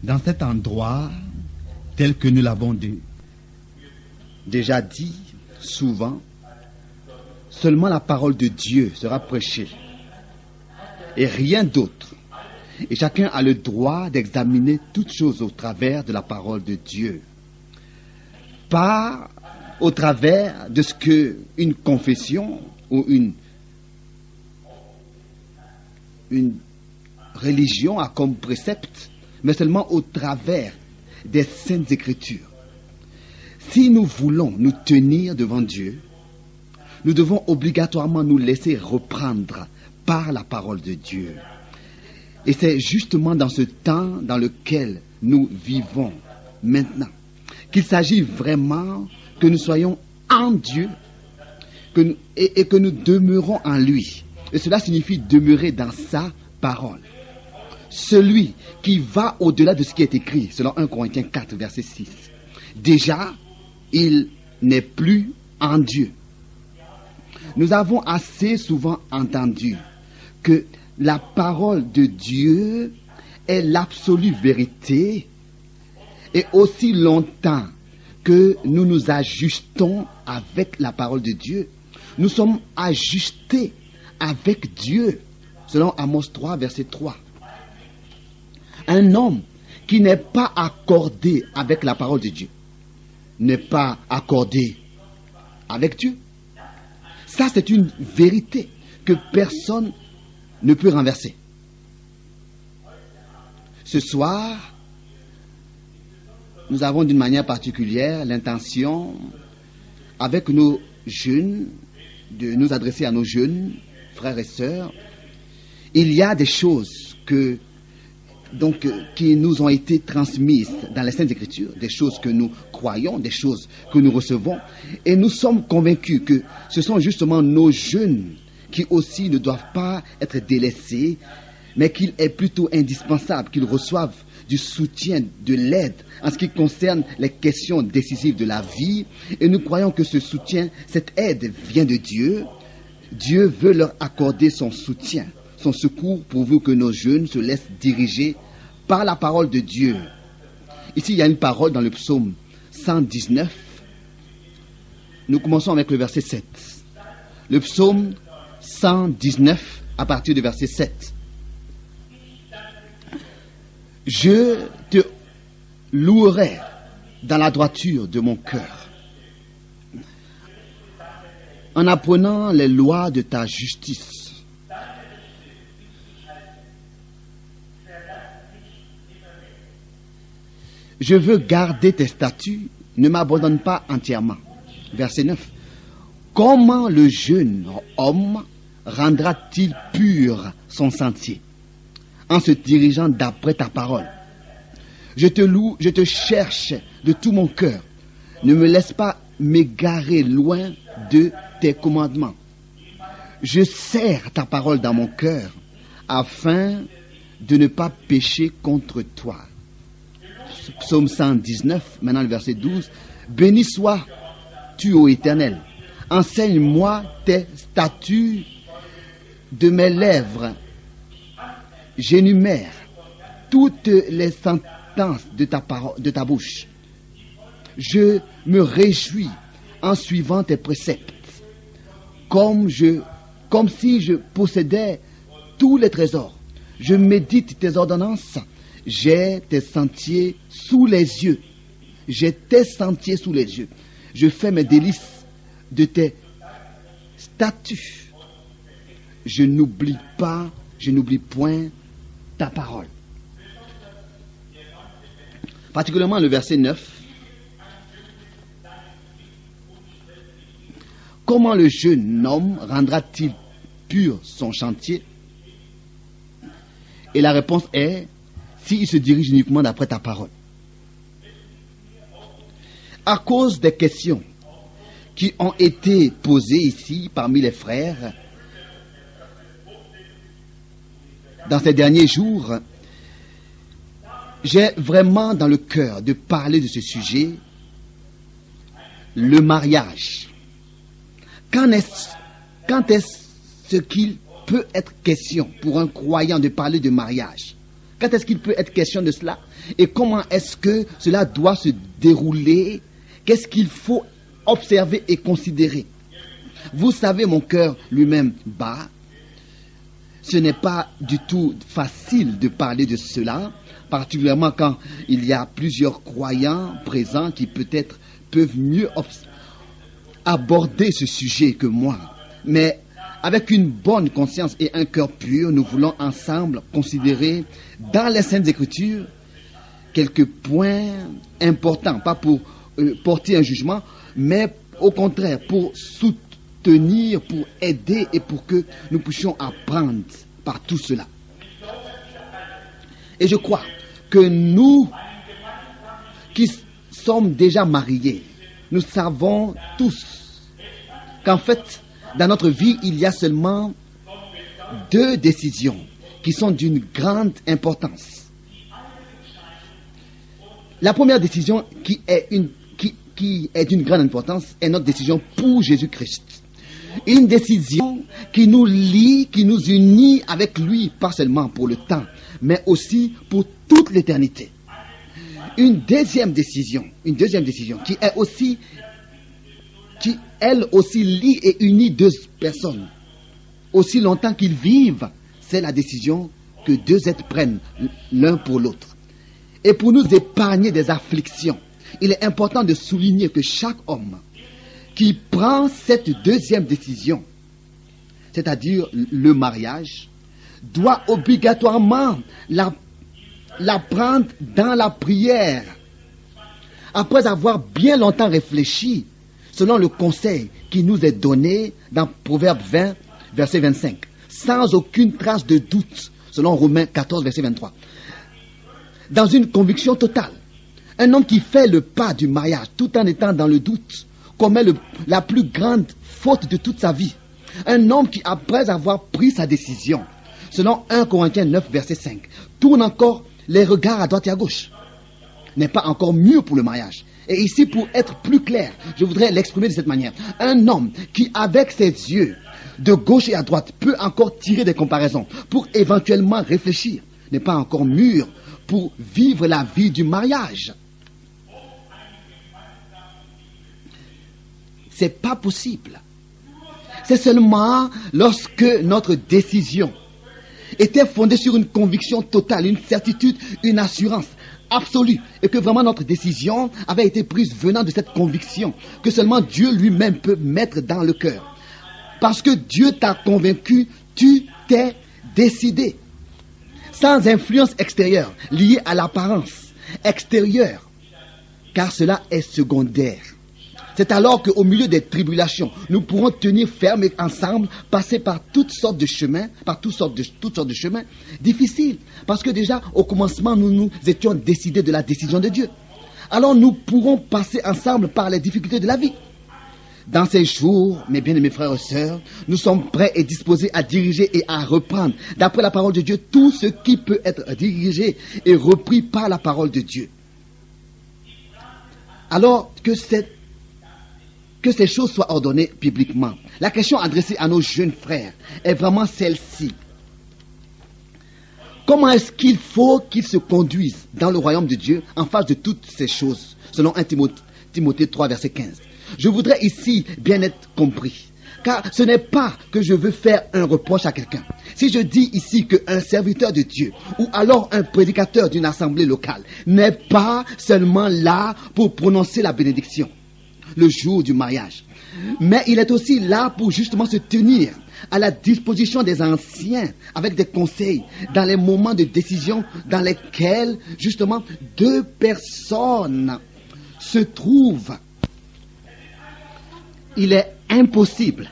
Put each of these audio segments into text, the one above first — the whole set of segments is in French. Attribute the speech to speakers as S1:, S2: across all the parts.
S1: Dans cet endroit, tel que nous l'avons déjà dit souvent, seulement la parole de Dieu sera prêchée et rien d'autre. Et chacun a le droit d'examiner toutes choses au travers de la parole de Dieu. Pas au travers de ce que une confession ou une religion a comme précepte, mais seulement au travers des Saintes Écritures. Si nous voulons nous tenir devant Dieu, nous devons obligatoirement nous laisser reprendre par la parole de Dieu. Et c'est justement dans ce temps dans lequel nous vivons maintenant qu'il s'agit vraiment que nous soyons en Dieu et que nous demeurons en lui. Et cela signifie demeurer dans sa parole. Celui qui va au-delà de ce qui est écrit, selon 1 Corinthiens 4, verset 6, déjà, il n'est plus en Dieu. Nous avons assez souvent entendu que la parole de Dieu est l'absolue vérité, et aussi longtemps que nous nous ajustons avec la parole de Dieu, nous sommes ajustés avec Dieu, selon Amos 3, verset 3. Un homme qui n'est pas accordé avec la parole de Dieu n'est pas accordé avec Dieu. Ça, c'est une vérité que personne ne peut renverser. Ce soir, nous avons d'une manière particulière l'intention, avec nos jeunes, de nous adresser à nos jeunes frères et sœurs. Il y a des choses qui nous ont été transmises dans les Saintes Écritures, des choses que nous croyons, des choses que nous recevons, et nous sommes convaincus que ce sont justement nos jeunes qui aussi ne doivent pas être délaissés, mais qu'il est plutôt indispensable qu'ils reçoivent du soutien, de l'aide en ce qui concerne les questions décisives de la vie. Et nous croyons que ce soutien, cette aide vient de Dieu. Dieu veut leur accorder son soutien, son secours, pourvu que nos jeunes se laissent diriger par la parole de Dieu. Ici, il y a une parole dans le psaume 119. Nous commençons avec le verset 7. Le psaume 119 à partir du verset 7. Je te louerai dans la droiture de mon cœur, en apprenant les lois de ta justice. Je veux garder tes statuts, ne m'abandonne pas entièrement. Verset 9. Comment le jeune homme rendra-t-il pur son sentier en se dirigeant d'après ta parole? Je te loue, je te cherche de tout mon cœur. Ne me laisse pas m'égarer loin de tes commandements. Je serre ta parole dans mon cœur afin de ne pas pécher contre toi. Psaume 119, maintenant le verset 12. Béni sois-tu, ô Éternel. Enseigne-moi tes statuts de mes lèvres. J'énumère toutes les sentences de ta bouche. Je me réjouis en suivant tes préceptes, comme si je possédais tous les trésors. Je médite tes ordonnances. J'ai tes sentiers sous les yeux. J'ai tes sentiers sous les yeux. Je fais mes délices de tes statuts. Je n'oublie point ta parole. Particulièrement le verset 9. Comment le jeune homme rendra-t-il pur son chantier? Et la réponse est, s'il se dirige uniquement d'après ta parole. À cause des questions qui ont été posées ici parmi les frères, dans ces derniers jours, j'ai vraiment dans le cœur de parler de ce sujet, le mariage. Quand est-ce qu'il peut être question pour un croyant de parler de mariage? Quand est-ce qu'il peut être question de cela? Et comment est-ce que cela doit se dérouler? Qu'est-ce qu'il faut observer et considérer? Vous savez, mon cœur lui-même bat. Ce n'est pas du tout facile de parler de cela, particulièrement quand il y a plusieurs croyants présents qui peut-être peuvent mieux aborder ce sujet que moi. Mais avec une bonne conscience et un cœur pur, nous voulons ensemble considérer dans les Saintes Écritures quelques points importants, pas pour porter un jugement, mais au contraire pour soutenir, pour aider et pour que nous puissions apprendre par tout cela. Et je crois que nous qui sommes déjà mariés, nous savons tous qu'en fait, dans notre vie, il y a seulement deux décisions qui sont d'une grande importance. La première décision qui est d'une grande importance est notre décision pour Jésus-Christ. Une décision qui nous lie, qui nous unit avec lui, pas seulement pour le temps, mais aussi pour toute l'éternité. Une deuxième décision qui elle aussi lie et unit deux personnes. Aussi longtemps qu'ils vivent, c'est la décision que deux êtres prennent l'un pour l'autre. Et pour nous épargner des afflictions, il est important de souligner que chaque homme qui prend cette deuxième décision, c'est-à-dire le mariage, doit obligatoirement la prendre dans la prière, après avoir bien longtemps réfléchi, selon le conseil qui nous est donné dans Proverbe 20, verset 25, sans aucune trace de doute, selon Romains 14, verset 23. Dans une conviction totale, un homme qui fait le pas du mariage tout en étant dans le doute commet la plus grande faute de toute sa vie. Un homme qui, après avoir pris sa décision, selon 1 Corinthiens 9, verset 5, tourne encore les regards à droite et à gauche, n'est pas encore mieux pour le mariage. Et ici, pour être plus clair, je voudrais l'exprimer de cette manière. Un homme qui, avec ses yeux, de gauche et à droite, peut encore tirer des comparaisons pour éventuellement réfléchir, n'est pas encore mûr pour vivre la vie du mariage. C'est pas possible. C'est seulement lorsque notre décision était fondée sur une conviction totale, une certitude, une assurance absolue, et que vraiment notre décision avait été prise venant de cette conviction, que seulement Dieu lui-même peut mettre dans le cœur. Parce que Dieu t'a convaincu, tu t'es décidé. Sans influence extérieure, liée à l'apparence extérieure, car cela est secondaire. C'est alors qu'au milieu des tribulations, nous pourrons tenir ferme et ensemble, passer par toutes sortes de chemins, difficiles. Parce que déjà, au commencement, nous étions décidés de la décision de Dieu. Alors nous pourrons passer ensemble par les difficultés de la vie. Dans ces jours, mes bien-aimés frères et sœurs, nous sommes prêts et disposés à diriger et à reprendre, d'après la parole de Dieu, tout ce qui peut être dirigé et repris par la parole de Dieu. Alors que ces choses soient ordonnées publiquement. La question adressée à nos jeunes frères est vraiment celle-ci. Comment est-ce qu'il faut qu'ils se conduisent dans le royaume de Dieu en face de toutes ces choses, selon 1 Timothée 3, verset 15. Je voudrais ici bien être compris, car ce n'est pas que je veux faire un reproche à quelqu'un. Si je dis ici qu'un serviteur de Dieu ou alors un prédicateur d'une assemblée locale n'est pas seulement là pour prononcer la bénédiction le jour du mariage, mais il est aussi là pour justement se tenir à la disposition des anciens avec des conseils dans les moments de décision dans lesquels justement deux personnes se trouvent. Il est impossible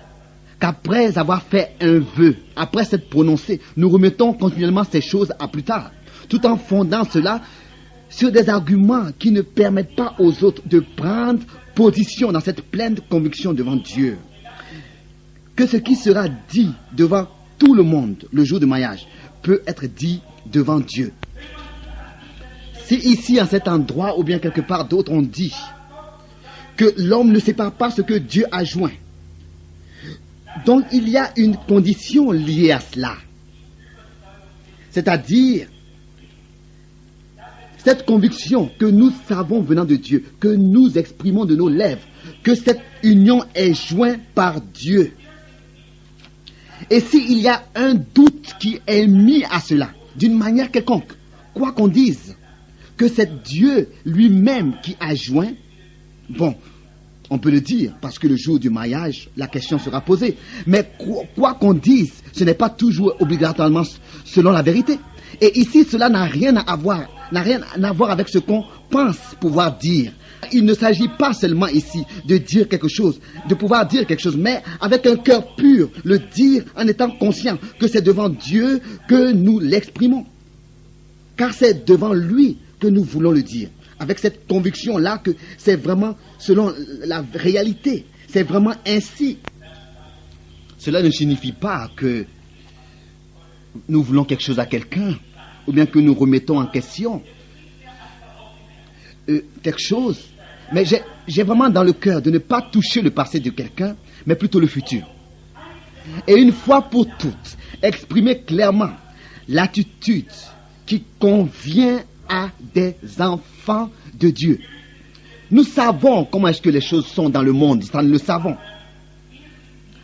S1: qu'après avoir fait un vœu, après s'être prononcé, nous remettons continuellement ces choses à plus tard, tout en fondant cela sur des arguments qui ne permettent pas aux autres de prendre position dans cette pleine conviction devant Dieu. Que ce qui sera dit devant tout le monde le jour du mariage peut être dit devant Dieu. Si ici, en cet endroit, ou bien quelque part d'autre, on dit que l'homme ne sépare pas ce que Dieu a joint, donc il y a une condition liée à cela. C'est-à-dire cette conviction que nous savons venant de Dieu, que nous exprimons de nos lèvres, que cette union est jointe par Dieu. Et s'il y a un doute qui est mis à cela, d'une manière quelconque, quoi qu'on dise, que c'est Dieu lui-même qui a joint, bon, on peut le dire, parce que le jour du mariage, la question sera posée. Mais quoi qu'on dise, ce n'est pas toujours obligatoirement selon la vérité. Et ici, cela n'a rien à voir avec ce qu'on pense pouvoir dire. Il ne s'agit pas seulement ici de dire quelque chose, de pouvoir dire quelque chose, mais avec un cœur pur, le dire en étant conscient que c'est devant Dieu que nous l'exprimons. Car c'est devant lui que nous voulons le dire. Avec cette conviction-là que c'est vraiment selon la réalité. C'est vraiment ainsi. Cela ne signifie pas que nous voulons quelque chose à quelqu'un, ou bien que nous remettons en question quelque chose. Mais j'ai vraiment dans le cœur de ne pas toucher le passé de quelqu'un, mais plutôt le futur. Et une fois pour toutes, exprimer clairement l'attitude qui convient à des enfants de Dieu. Nous savons comment est-ce que les choses sont dans le monde, ça nous le savons.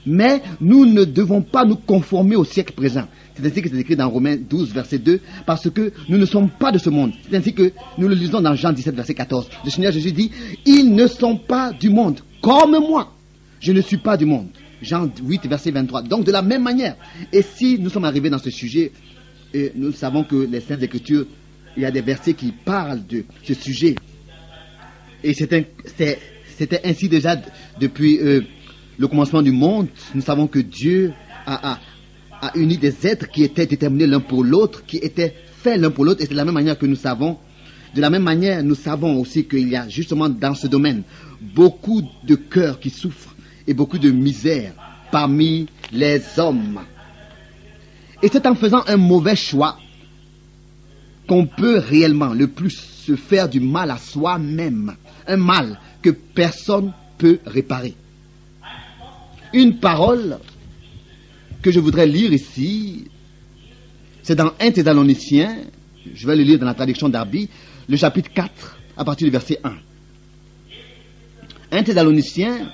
S1: Mais nous ne devons pas nous conformer au siècle présent. C'est ainsi que c'est écrit dans Romains 12, verset 2, parce que nous ne sommes pas de ce monde. C'est ainsi que nous le lisons dans Jean 17, verset 14. Le Seigneur Jésus dit, ils ne sont pas du monde, comme moi. Je ne suis pas du monde. Jean 8, verset 23. Donc de la même manière, et si nous sommes arrivés dans ce sujet, nous savons que les Saintes Écritures, il y a des versets qui parlent de ce sujet. Et c'était ainsi déjà depuis le commencement du monde. Nous savons que Dieu a uni des êtres qui étaient déterminés l'un pour l'autre, qui étaient faits l'un pour l'autre. Et c'est de la même manière que nous savons. De la même manière, nous savons aussi qu'il y a justement dans ce domaine beaucoup de cœurs qui souffrent et beaucoup de misère parmi les hommes. Et c'est en faisant un mauvais choix qu'on peut réellement le plus se faire du mal à soi-même. Un mal que personne peut réparer. Une parole que je voudrais lire ici, c'est dans 1 Thessaloniciens, je vais le lire dans la traduction d'Arby, le chapitre 4, à partir du verset 1. 1 Thessaloniciens,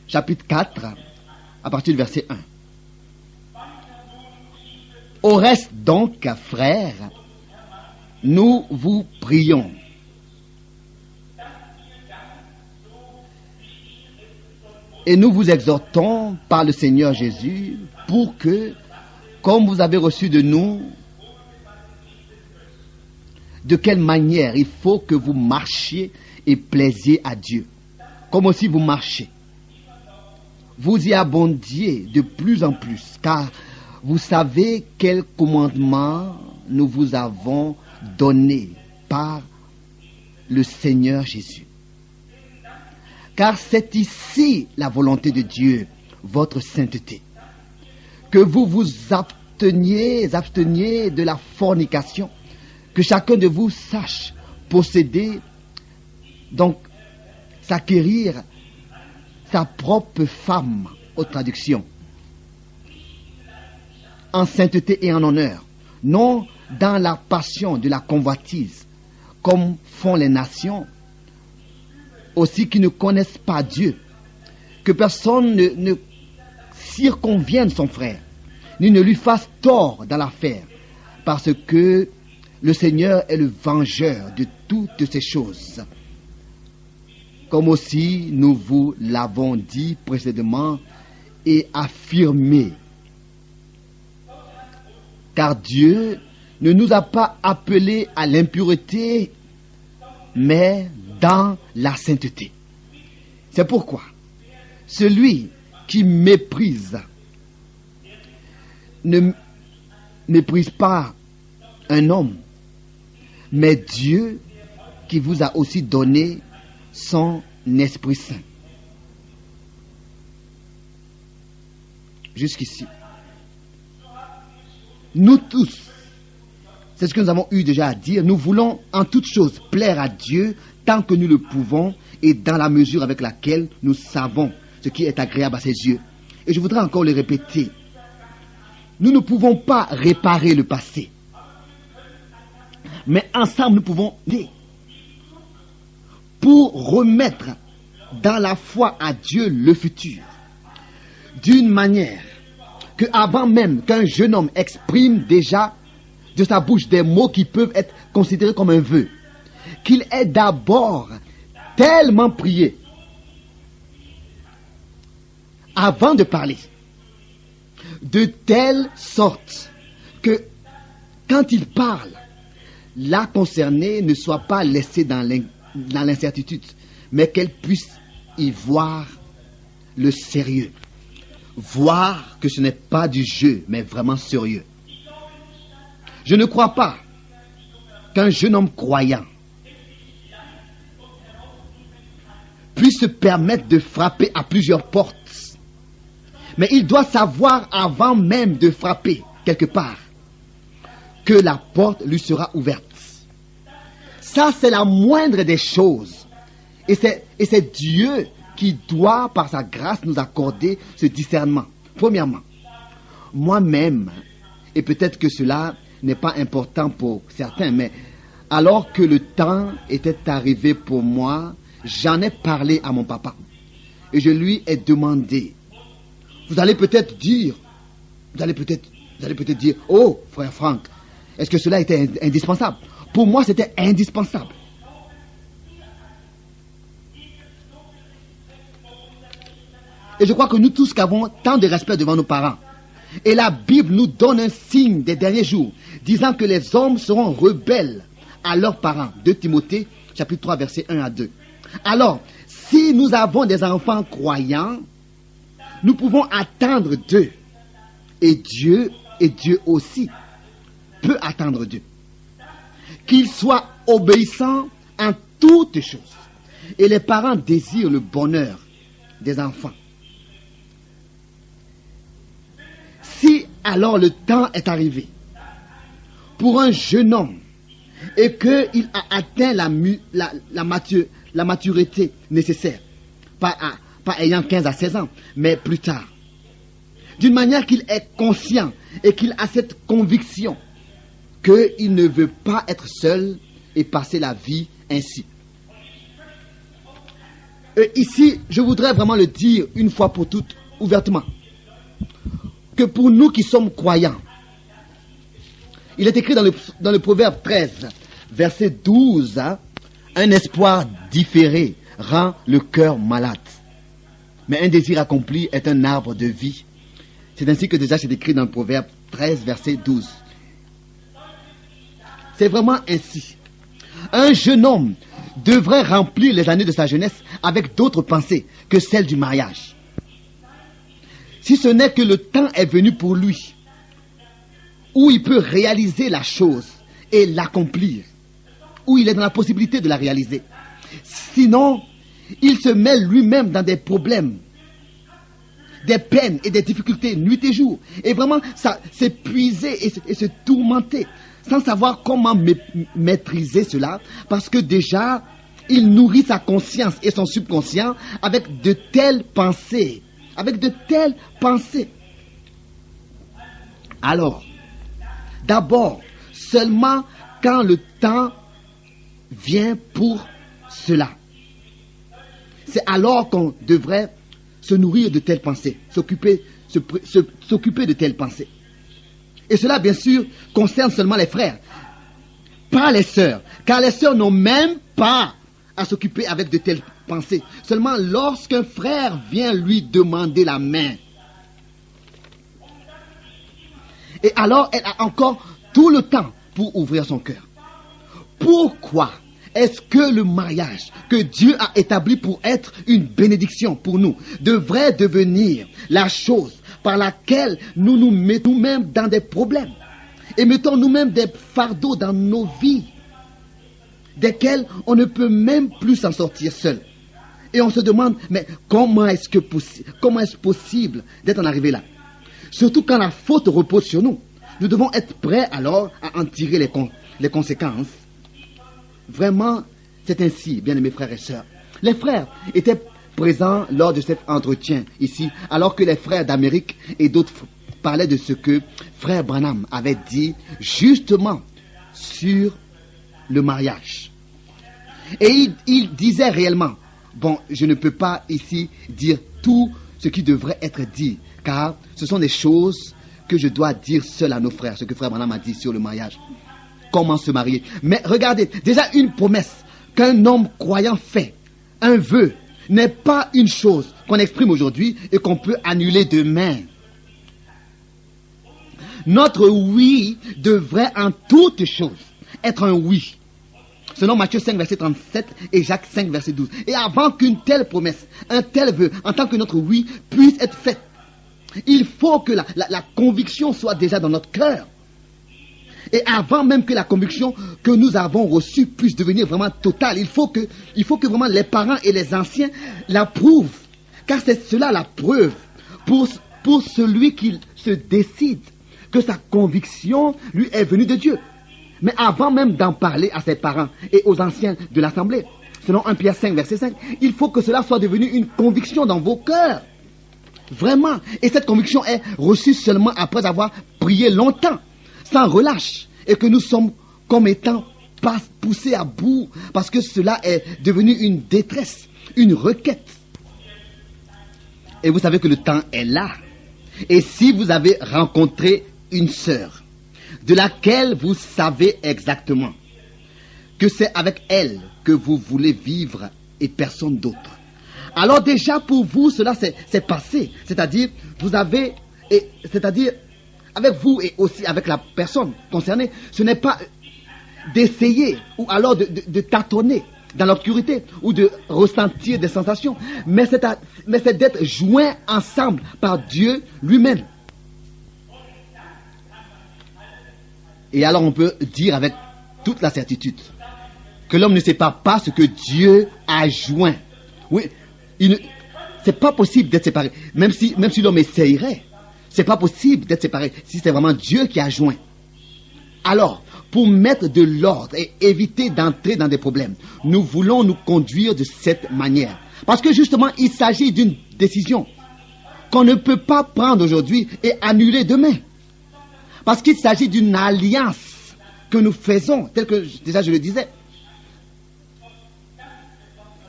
S1: chapitre 4, à partir du verset 1. Au reste donc, frères, nous vous prions. Et nous vous exhortons par le Seigneur Jésus pour que, comme vous avez reçu de nous, de quelle manière il faut que vous marchiez et plaisiez à Dieu, comme aussi vous marchez. Vous y abondiez de plus en plus, car vous savez quel commandement nous vous avons donné par le Seigneur Jésus. Car c'est ici la volonté de Dieu, votre sainteté. Que vous vous absteniez de la fornication, que chacun de vous sache posséder, donc s'acquérir sa propre femme, aux traductions, en sainteté et en honneur, non dans la passion de la convoitise, comme font les nations, aussi qui ne connaissent pas Dieu. Que personne ne circonvienne son frère, ni ne lui fasse tort dans l'affaire, parce que le Seigneur est le vengeur de toutes ces choses. Comme aussi nous vous l'avons dit précédemment et affirmé. Car Dieu ne nous a pas appelés à l'impureté, mais dans la sainteté. C'est pourquoi celui qui méprise ne méprise pas un homme, mais Dieu qui vous a aussi donné son Esprit Saint. Jusqu'ici. Nous tous, c'est ce que nous avons eu déjà à dire, nous voulons en toutes choses plaire à Dieu tant que nous le pouvons et dans la mesure avec laquelle nous savons ce qui est agréable à ses yeux. Et je voudrais encore le répéter. Nous ne pouvons pas réparer le passé. Mais ensemble, nous pouvons aider pour remettre dans la foi à Dieu le futur, d'une manière que avant même qu'un jeune homme exprime déjà de sa bouche des mots qui peuvent être considérés comme un vœu, qu'il ait d'abord tellement prié avant de parler, de telle sorte que quand il parle, la concernée ne soit pas laissée dans l'incertitude, mais qu'elle puisse y voir le sérieux, voir que ce n'est pas du jeu, mais vraiment sérieux. Je ne crois pas qu'un jeune homme croyant puisse se permettre de frapper à plusieurs portes. Mais il doit savoir avant même de frapper quelque part que la porte lui sera ouverte. Ça, c'est la moindre des choses. Et c'est Dieu qui doit, par sa grâce, nous accorder ce discernement. Premièrement, moi-même, et peut-être que cela n'est pas important pour certains, mais alors que le temps était arrivé pour moi, j'en ai parlé à mon papa. Et je lui ai demandé, vous allez peut-être dire, oh, frère Franck, est-ce que cela était indispensable? Pour moi, c'était indispensable. Et je crois que nous tous avons tant de respect devant nos parents. Et la Bible nous donne un signe des derniers jours, disant que les hommes seront rebelles à leurs parents. 2 Timothée, chapitre 3, versets 1 à 2. Alors, si nous avons des enfants croyants, nous pouvons attendre d'eux. Et Dieu aussi peut attendre d'eux. Qu'ils soient obéissants en toutes choses. Et les parents désirent le bonheur des enfants. Si alors le temps est arrivé pour un jeune homme et qu'il a atteint la maturité nécessaire, pas ayant 15 à 16 ans, mais plus tard, d'une manière qu'il est conscient et qu'il a cette conviction qu'il ne veut pas être seul et passer la vie ainsi. Et ici, je voudrais vraiment le dire une fois pour toutes, ouvertement, que pour nous qui sommes croyants, il est écrit dans le Proverbe 13, verset 12, un espoir différé rend le cœur malade, mais un désir accompli est un arbre de vie. C'est ainsi que déjà c'est écrit dans le Proverbe 13, verset 12. C'est vraiment ainsi. Un jeune homme devrait remplir les années de sa jeunesse avec d'autres pensées que celles du mariage. Si ce n'est que le temps est venu pour lui, où il peut réaliser la chose et l'accomplir, où il est dans la possibilité de la réaliser. Sinon, il se met lui-même dans des problèmes, des peines et des difficultés nuit et jour. Et vraiment, ça s'épuiser et se tourmenter sans savoir comment maîtriser cela, parce que déjà, il nourrit sa conscience et son subconscient avec de telles pensées. Alors, d'abord, seulement quand le temps vient pour cela, c'est alors qu'on devrait se nourrir de telles pensées, s'occuper de telles pensées. Et cela, bien sûr, concerne seulement les frères, pas les sœurs, car les sœurs n'ont même pas à s'occuper avec de telles pensées. Seulement lorsqu'un frère vient lui demander la main. Et alors, elle a encore tout le temps pour ouvrir son cœur. Pourquoi est-ce que le mariage que Dieu a établi pour être une bénédiction pour nous devrait devenir la chose par laquelle nous nous mettons nous-mêmes dans des problèmes et mettons nous-mêmes des fardeaux dans nos vies desquels on ne peut même plus s'en sortir seul. Et on se demande, mais comment est-ce possible d'être en arrivé là? Surtout quand la faute repose sur nous. Nous devons être prêts alors à en tirer les conséquences. Vraiment, c'est ainsi, bien-aimés frères et sœurs. Les frères étaient présents lors de cet entretien ici, alors que les frères d'Amérique et d'autres parlaient de ce que frère Branham avait dit justement sur le mariage. Et il disait réellement, bon, je ne peux pas ici dire tout ce qui devrait être dit, car ce sont des choses que je dois dire seul à nos frères, ce que frère Branham m'a dit sur le mariage. Comment se marier. Mais regardez, déjà une promesse qu'un homme croyant fait, un vœu, n'est pas une chose qu'on exprime aujourd'hui et qu'on peut annuler demain. Notre oui devrait en toutes choses être un oui. Selon Matthieu 5, verset 37 et Jacques 5, verset 12. Et avant qu'une telle promesse, un tel vœu, en tant que notre oui, puisse être fait, il faut que la conviction soit déjà dans notre cœur. Et avant même que la conviction que nous avons reçue puisse devenir vraiment totale, il faut que vraiment les parents et les anciens l'approuvent. Car c'est cela la preuve pour celui qui se décide que sa conviction lui est venue de Dieu. Mais avant même d'en parler à ses parents et aux anciens de l'assemblée, selon 1 Pierre 5, verset 5, il faut que cela soit devenu une conviction dans vos cœurs. Vraiment. Et cette conviction est reçue seulement après avoir prié longtemps, sans relâche, et que nous sommes comme étant poussés à bout, parce que cela est devenu une détresse, une requête. Et vous savez que le temps est là. Et si vous avez rencontré une sœur, de laquelle vous savez exactement que c'est avec elle que vous voulez vivre et personne d'autre, alors déjà pour vous cela c'est passé, c'est-à-dire avec vous et aussi avec la personne concernée, ce n'est pas d'essayer ou alors de tâtonner dans l'obscurité ou de ressentir des sensations, mais c'est d'être joints ensemble par Dieu lui-même. Et alors on peut dire avec toute la certitude que l'homme ne sépare pas ce que Dieu a joint. Oui, c'est pas possible d'être séparé. Même si l'homme essayerait, c'est pas possible d'être séparé si c'est vraiment Dieu qui a joint. Alors, pour mettre de l'ordre et éviter d'entrer dans des problèmes, nous voulons nous conduire de cette manière. Parce que justement, il s'agit d'une décision qu'on ne peut pas prendre aujourd'hui et annuler demain. Parce qu'il s'agit d'une alliance que nous faisons, tel que déjà je le disais.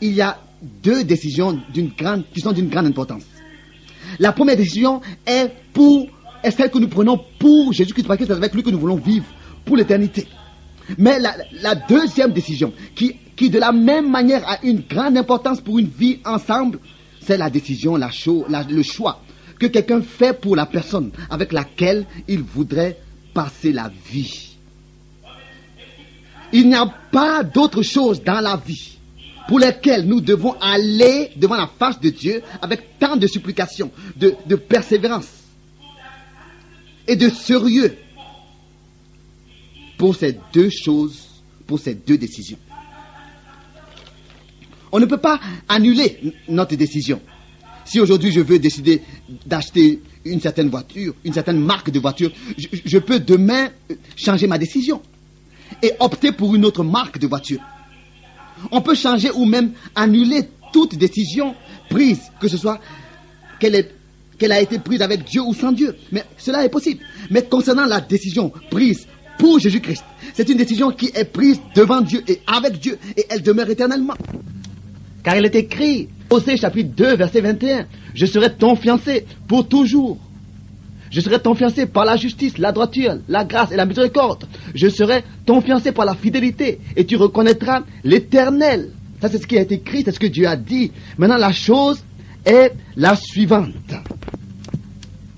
S1: Il y a deux décisions qui sont d'une grande importance. La première décision est celle que nous prenons pour Jésus-Christ, parce que c'est avec lui que nous voulons vivre pour l'éternité. Mais la deuxième décision, qui de la même manière a une grande importance pour une vie ensemble, c'est la décision, le choix que quelqu'un fait pour la personne avec laquelle il voudrait passer la vie. Il n'y a pas d'autre chose dans la vie pour lesquelles nous devons aller devant la face de Dieu avec tant de supplication, de persévérance et de sérieux pour ces deux choses, pour ces deux décisions. On ne peut pas annuler notre décision. Si aujourd'hui je veux décider d'acheter une certaine voiture, une certaine marque de voiture, je peux demain changer ma décision et opter pour une autre marque de voiture. On peut changer ou même annuler toute décision prise, que ce soit qu'elle a été prise avec Dieu ou sans Dieu. Mais cela est possible. Mais concernant la décision prise pour Jésus-Christ, c'est une décision qui est prise devant Dieu et avec Dieu, et elle demeure éternellement. Car il est écrit, Osée chapitre 2, verset 21, « Je serai ton fiancé pour toujours. Je serai ton fiancé par la justice, la droiture, la grâce et la miséricorde. Je serai ton fiancé par la fidélité et tu reconnaîtras l'Éternel. » Ça, c'est ce qui a été écrit, c'est ce que Dieu a dit. Maintenant, la chose est la suivante.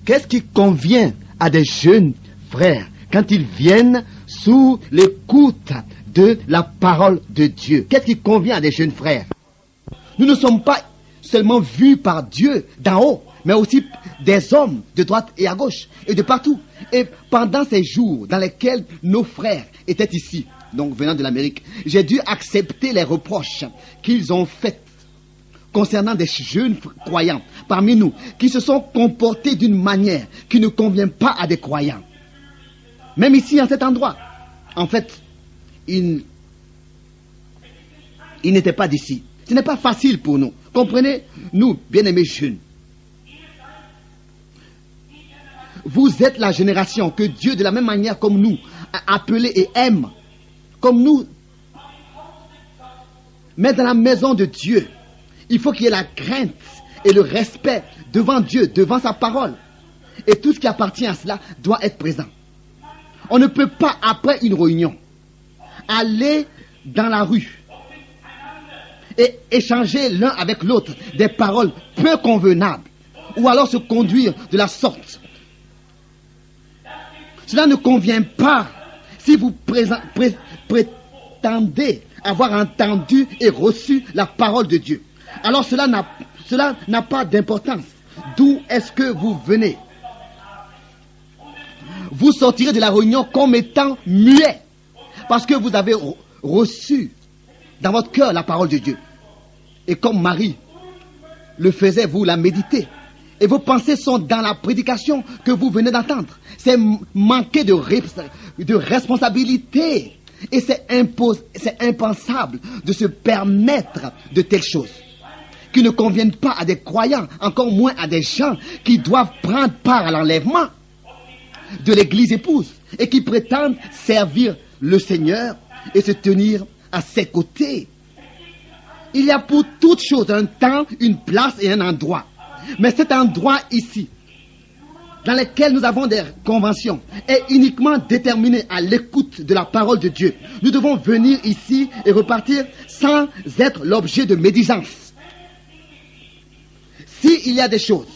S1: Qu'est-ce qui convient à des jeunes frères quand ils viennent sous l'écoute de la parole de Dieu? Qu'est-ce qui convient à des jeunes frères? Nous ne sommes pas seulement vus par Dieu d'en haut, mais aussi des hommes de droite et à gauche, et de partout. Et pendant ces jours dans lesquels nos frères étaient ici, donc venant de l'Amérique, j'ai dû accepter les reproches qu'ils ont faits concernant des jeunes croyants parmi nous, qui se sont comportés d'une manière qui ne convient pas à des croyants. Même ici, en cet endroit, en fait, ils n'étaient pas d'ici. Ce n'est pas facile pour nous. Comprenez, nous, bien-aimés jeunes, vous êtes la génération que Dieu, de la même manière comme nous, a appelée et aime. Comme nous, Mais dans la maison de Dieu, il faut qu'il y ait la crainte et le respect devant Dieu, devant sa parole. Et tout ce qui appartient à cela doit être présent. On ne peut pas, après une réunion, aller dans la rue et échanger l'un avec l'autre des paroles peu convenables, ou alors se conduire de la sorte. Cela ne convient pas si vous prétendez avoir entendu et reçu la parole de Dieu. Alors cela n'a pas d'importance. D'où est-ce que vous venez? Vous sortirez de la réunion comme étant muet, parce que vous avez reçu dans votre cœur la parole de Dieu. Et comme Marie le faisait, vous la méditez. Et vos pensées sont dans la prédication que vous venez d'entendre. C'est manquer de responsabilité. Et c'est impensable de se permettre de telles choses qui ne conviennent pas à des croyants, encore moins à des gens qui doivent prendre part à l'enlèvement de l'église épouse et qui prétendent servir le Seigneur et se tenir à ses côtés. Il y a pour toute chose un temps, une place et un endroit. Mais cet endroit ici, dans lequel nous avons des conventions, est uniquement déterminé à l'écoute de la parole de Dieu. Nous devons venir ici et repartir sans être l'objet de médisance. S'il y a des choses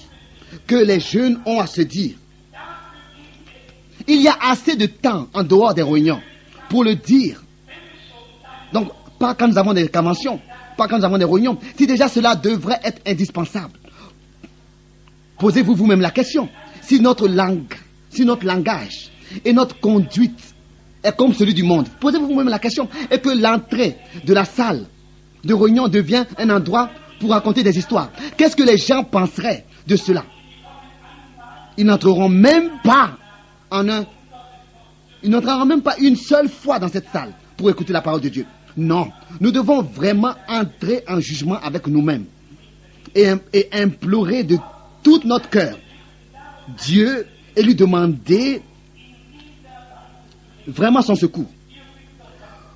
S1: que les jeunes ont à se dire, il y a assez de temps en dehors des réunions pour le dire. Donc, pas quand nous avons des conventions, pas quand nous avons des réunions. Si déjà cela devrait être indispensable, posez-vous vous-même la question. Si notre langue, si notre langage et notre conduite est comme celui du monde, posez-vous vous-même la question. Et que l'entrée de la salle de réunion devient un endroit pour raconter des histoires. Qu'est-ce que les gens penseraient de cela? Ils n'entreront même pas ils n'entreront même pas une seule fois dans cette salle pour écouter la parole de Dieu. Non, nous devons vraiment entrer en jugement avec nous-mêmes et implorer de tout notre cœur Dieu et lui demander vraiment son secours.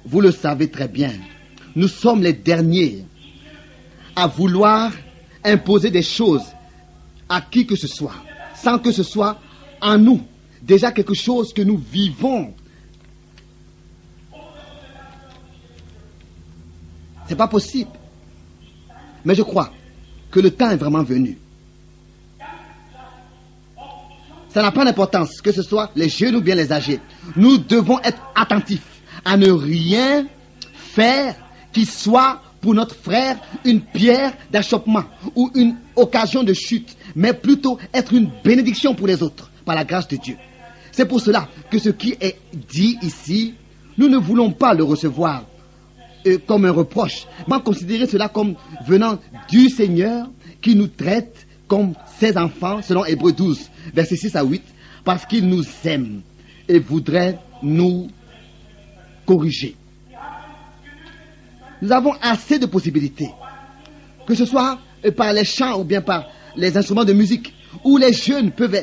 S1: Vous le savez très bien, nous sommes les derniers à vouloir imposer des choses à qui que ce soit, sans que ce soit en nous déjà quelque chose que nous vivons. C'est pas possible. Mais je crois que le temps est vraiment venu. Ça n'a pas d'importance que ce soit les jeunes ou bien les âgés. Nous devons être attentifs à ne rien faire qui soit pour notre frère une pierre d'achoppement ou une occasion de chute, mais plutôt être une bénédiction pour les autres, par la grâce de Dieu. C'est pour cela que ce qui est dit ici, nous ne voulons pas le recevoir comme un reproche, mais considérer cela comme venant du Seigneur qui nous traite comme ses enfants, selon Hébreux 12, versets 6 à 8, parce qu'il nous aime et voudrait nous corriger. Nous avons assez de possibilités, que ce soit par les chants ou bien par les instruments de musique, où les jeunes peuvent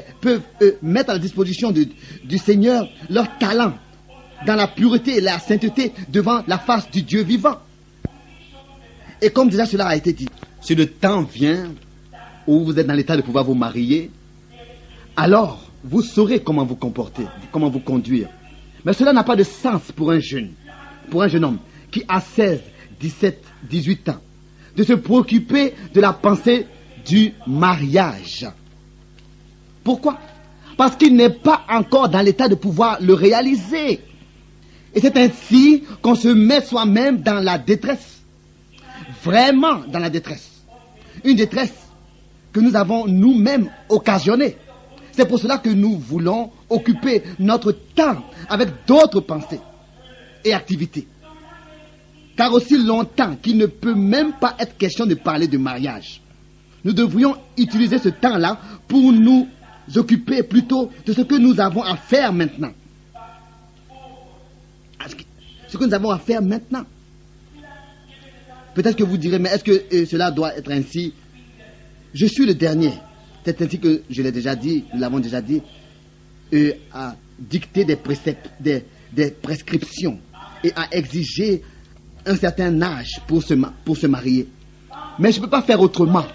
S1: mettre à la disposition du Seigneur leur talent dans la pureté et la sainteté devant la face du Dieu vivant. Et comme déjà cela a été dit, si le temps vient où vous êtes dans l'état de pouvoir vous marier, alors vous saurez comment vous comporter, comment vous conduire. Mais cela n'a pas de sens pour un jeune homme qui a 16, 17, 18 ans, de se préoccuper de la pensée du mariage. Pourquoi? Parce qu'il n'est pas encore dans l'état de pouvoir le réaliser. Et c'est ainsi qu'on se met soi-même dans la détresse. Vraiment dans la détresse. Une détresse que nous avons nous-mêmes occasionnée. C'est pour cela que nous voulons occuper notre temps avec d'autres pensées et activités. Car aussi longtemps qu'il ne peut même pas être question de parler de mariage, nous devrions utiliser ce temps-là pour nous occuper plutôt de ce que nous avons à faire maintenant. Ce que nous avons à faire maintenant. Peut-être que vous direz, mais est-ce que cela doit être ainsi? Je suis le dernier. C'est ainsi que je l'ai déjà dit, nous l'avons déjà dit, à dicter des préceptes, des prescriptions et à exiger un certain âge pour se marier. Mais je ne peux pas faire autrement.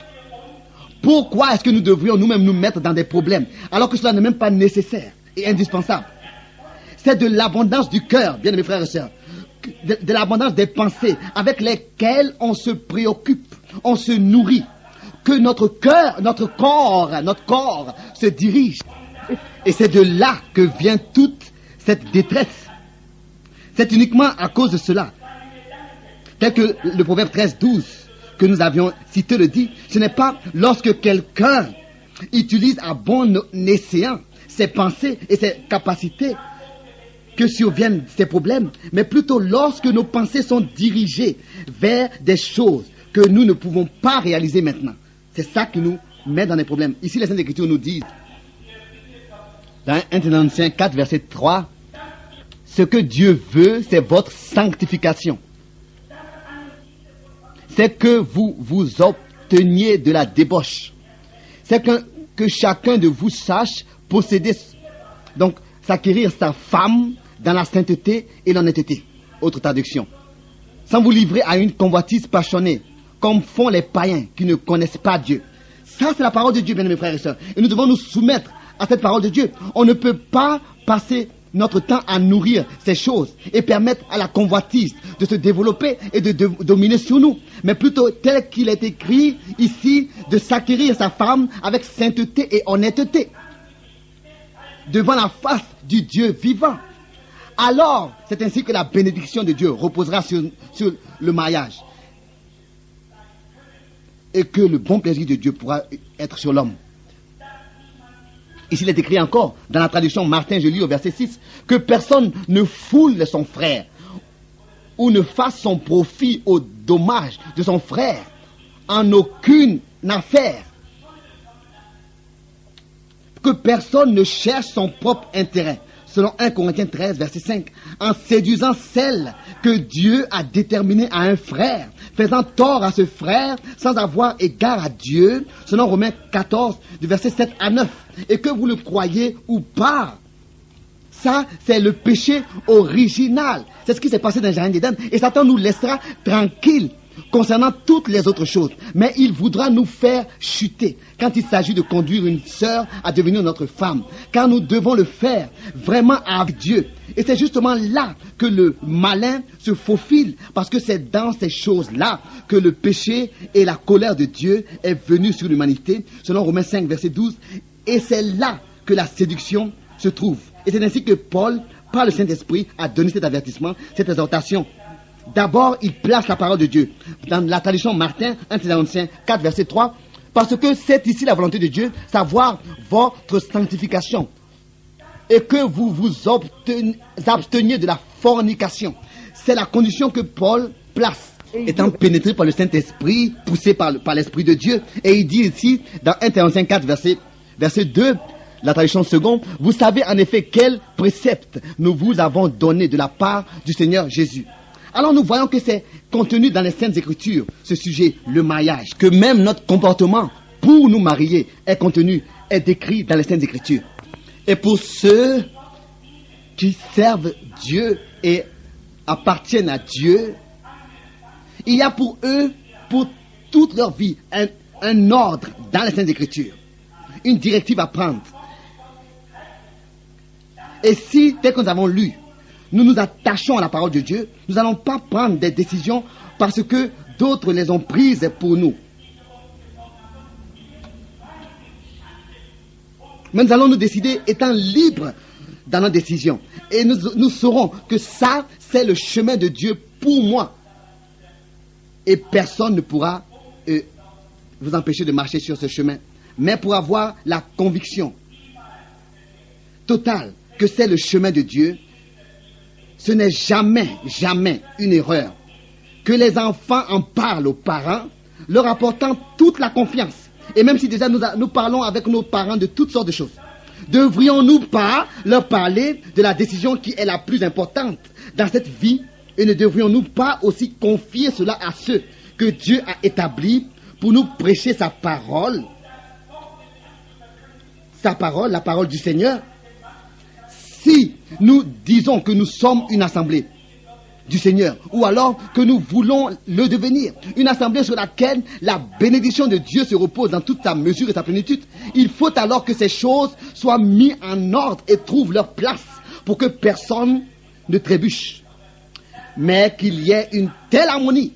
S1: Pourquoi est-ce que nous devrions nous-mêmes nous mettre dans des problèmes alors que cela n'est même pas nécessaire et indispensable? C'est de l'abondance du cœur, bien mes frères et sœurs, de l'abondance des pensées avec lesquelles on se préoccupe, on se nourrit, que notre cœur, notre corps se dirige. Et c'est de là que vient toute cette détresse. C'est uniquement à cause de cela. Tel que le proverbe 13-12 que nous avions cité le dit, ce n'est pas lorsque quelqu'un utilise à bon escient ses pensées et ses capacités que surviennent ces problèmes, mais plutôt lorsque nos pensées sont dirigées vers des choses que nous ne pouvons pas réaliser maintenant. C'est ça qui nous met dans des problèmes. Ici, les Saintes Écritures nous disent, dans 1 Thessaloniciens 4, verset 3, ce que Dieu veut, c'est votre sanctification. C'est que vous vous obteniez de la débauche. C'est que chacun de vous sache posséder, donc s'acquérir sa femme dans la sainteté et l'honnêteté. Autre traduction. Sans vous livrer à une convoitise passionnée, comme font les païens qui ne connaissent pas Dieu. Ça, c'est la parole de Dieu, bien mes frères et sœurs. Et nous devons nous soumettre à cette parole de Dieu. On ne peut pas passer notre temps à nourrir ces choses et permettre à la convoitise de se développer et de dominer sur nous. Mais plutôt tel qu'il est écrit ici, de s'acquérir sa femme avec sainteté et honnêteté. Devant la face du Dieu vivant. Alors, c'est ainsi que la bénédiction de Dieu reposera sur le mariage. Et que le bon plaisir de Dieu pourra être sur l'homme. Ici, il est écrit encore, dans la traduction Martin, je lis au verset 6, que personne ne foule son frère ou ne fasse son profit au dommage de son frère en aucune affaire. Que personne ne cherche son propre intérêt, selon 1 Corinthiens 13, verset 5, en séduisant celle que Dieu a déterminée à un frère, faisant tort à ce frère sans avoir égard à Dieu, selon Romains 14, du verset 7 à 9. Et que vous le croyez ou pas, ça, c'est le péché original. C'est ce qui s'est passé dans le jardin d'Éden. Et Satan nous laissera tranquilles concernant toutes les autres choses. Mais il voudra nous faire chuter quand il s'agit de conduire une sœur à devenir notre femme. Car nous devons le faire vraiment avec Dieu. Et c'est justement là que le malin se faufile. Parce que c'est dans ces choses-là que le péché et la colère de Dieu est venu sur l'humanité. Selon Romains 5, verset 12. Et c'est là que la séduction se trouve. Et c'est ainsi que Paul, par le Saint-Esprit, a donné cet avertissement, cette exhortation. D'abord, il place la parole de Dieu. Dans la traduction Martin, 1 Thessaloniciens 4, verset 3, parce que c'est ici la volonté de Dieu, savoir votre sanctification. Et que vous vous absteniez de la fornication. C'est la condition que Paul place. Étant pénétré par le Saint-Esprit, poussé par l'Esprit de Dieu. Et il dit ici, dans 1 Thessaloniciens 4, verset 2, la traduction seconde, vous savez en effet quel précepte nous vous avons donné de la part du Seigneur Jésus. Alors nous voyons que c'est contenu dans les Saintes Écritures, ce sujet, le mariage, que même notre comportement pour nous marier est décrit dans les Saintes Écritures. Et pour ceux qui servent Dieu et appartiennent à Dieu, il y a pour eux, pour toute leur vie, un ordre dans les Saintes Écritures, une directive à prendre. Et si, tel que nous avons lu, nous nous attachons à la parole de Dieu, nous n'allons pas prendre des décisions parce que d'autres les ont prises pour nous. Mais nous allons nous décider étant libres dans nos décisions. Et nous saurons que ça, c'est le chemin de Dieu pour moi. Et personne ne pourra vous empêcher de marcher sur ce chemin. Mais pour avoir la conviction totale que c'est le chemin de Dieu, ce n'est jamais, jamais une erreur. Que les enfants en parlent aux parents, leur apportant toute la confiance. Et même si déjà nous parlons avec nos parents de toutes sortes de choses, devrions-nous pas leur parler de la décision qui est la plus importante dans cette vie, et ne devrions-nous pas aussi confier cela à ceux que Dieu a établis pour nous prêcher sa parole, la parole du Seigneur? Si nous disons que nous sommes une assemblée, du Seigneur, ou alors que nous voulons le devenir. Une assemblée sur laquelle la bénédiction de Dieu se repose dans toute sa mesure et sa plénitude. Il faut alors que ces choses soient mises en ordre et trouvent leur place pour que personne ne trébuche. Mais qu'il y ait une telle harmonie